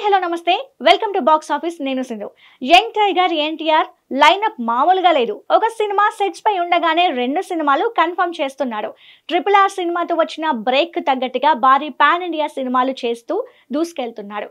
Hello నమస్తే welcome to box office. నేను Sindhu. Young tiger NTR lineup మామూలుగా లేదు. ఒక సినిమా సెట్స్ పై ఉండగానే 2 సినిమాలు కన్ఫర్మ్ చేస్తున్నాడు. RRR సినిమాతో వచ్చిన బ్రేక్ తగ్గట్టుగా భారీ పాన్ ఇండియా సినిమాలు చేస్తూ దూసుకెళ్తున్నాడు.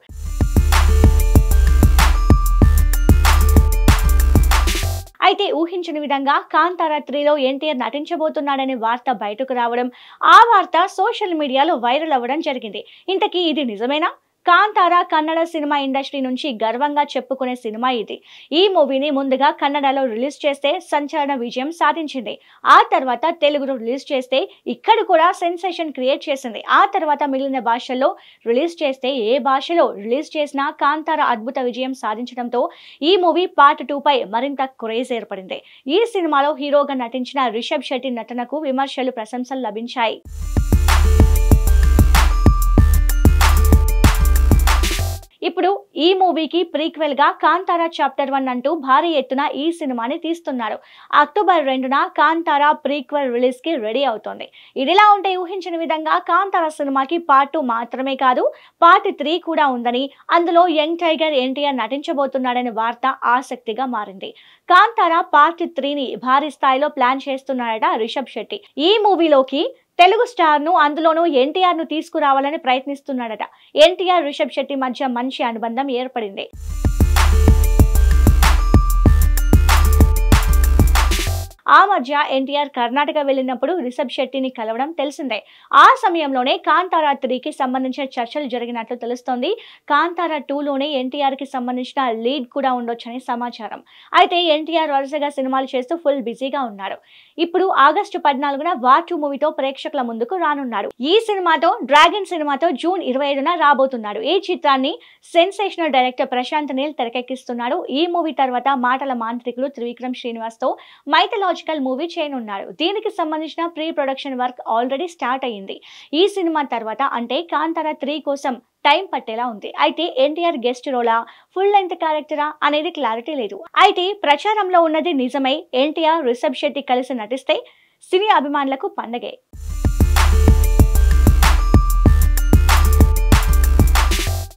అయితే ఊహించని విధంగా కాంతారా 3లో ఎన్టీఆర్ నటించబోతున్నాడనే వార్త బయటకు రావడం, ఆ వార్త సోషల్ మీడియాలో వైరల్ అవ్వడం జరిగింది. ఇంతకీ ఇది నిజమేనా? కాంతారా కన్నడ సినిమా ఇండస్ట్రీ నుంచి గర్వంగా చెప్పుకునే సినిమా ఇది. ఈ మూవీని ముందుగా కన్నడలో రిలీజ్ చేస్తే సంచలన విజయం సాధించింది. ఆ తర్వాత తెలుగులో రిలీజ్ చేస్తే ఇక్కడ కూడా సెన్సేషన్ క్రియేట్ చేసింది. ఆ తర్వాత మిగిలిన భాషల్లో రిలీజ్ చేస్తే ఏ భాషలో రిలీజ్ చేసినా కాంతారా అద్భుత విజయం సాధించడంతో ఈ మూవీ పార్ట్ 2 పై మరింత క్రేజ్ ఏర్పడింది. ఈ సినిమాలో హీరోగా నటించిన రిషబ్ శెట్టి నటనకు విమర్శలు, ప్రశంసలు లభించాయి. ఇప్పుడు ఈ మూవీకి ప్రీక్వెల్ గా కాంతారా చాప్టర్ 1 అంటూ భారీ ఎత్తున ఈ సినిమాని తీస్తున్నారు. అక్టోబర్ 2న కాంతారా ప్రీక్వెల్ రిలీజ్ కి రెడీ అవుతోంది. ఇదిలా ఉంటే ఊహించిన విధంగా కాంతారా సినిమాకి పార్ట్ 2 మాత్రమే కాదు, పార్ట్ 3 కూడా ఉందని, అందులో యంగ్ టైగర్ ఎన్టీఆర్ నటించబోతున్నాడనే వార్త ఆసక్తిగా మారింది. కాంతారా పార్ట్ 3ని భారీ స్థాయిలో ప్లాన్ చేస్తున్నాడట రిషబ్ శెట్టి. ఈ మూవీలోకి తెలుగు స్టార్ ను, అందులోనూ ఎన్టీఆర్ ను తీసుకురావాలని ప్రయత్నిస్తున్నాడట. ఎన్టీఆర్ రిషబ్ శెట్టి మధ్య మంచి అనుబంధం ఏర్పడింది. ఆ మధ్య ఎన్టీఆర్ కర్ణాటక వెళ్ళినప్పుడు రిషబ్ శెట్టిని కలవడం తెలిసిందే. ఆ సమయంలోనే కాంతారా 3కి సంబంధించిన చర్చలు జరిగినట్లు తెలుస్తోంది. కాంతారా 2లోనే ఎన్టీఆర్ కి సంబంధించిన లీడ్ కూడా ఉండొచ్చని సమాచారం. అయితే ఎన్టీఆర్ వరుసగా సినిమాలు చేస్తూ ఫుల్ బిజీగా ఉన్నారు. ఇప్పుడు ఆగస్టు 14న వార్ 2 మూవీతో ప్రేక్షకుల ముందుకు రానున్నాడు. ఈ సినిమాతో డ్రాగన్ సినిమాతో జూన్ 25న రాబోతున్నాడు. ఈ చిత్రాన్ని సెన్సేషనల్ డైరెక్టర్ ప్రశాంత్ నీల్ తెరకెక్కిస్తున్నాడు. ఈ మూవీ తర్వాత మాటల మాంత్రికులు త్రివిక్రమ్ శ్రీనివాస్ తో మైథలాజికల్ మూవీ చేయనున్నారు. దీనికి సంబంధించిన pre production work already start అయ్యింది. ఈ సినిమా తర్వాత అంటే కాంతారా 3 కోసం టైం పట్టేలా ఉంది. అయితే ఎన్టీఆర్ గెస్ట్ రోలా, ఫుల్ లెంత్ క్యారెక్టరా అనేది క్లారిటీ లేదు. అయితే ప్రచారంలో ఉన్నది నిజమై ఎన్టీఆర్ రిషబ్ శెట్టి కలిసి నటిస్తే సినీ అభిమానులకు పండగే.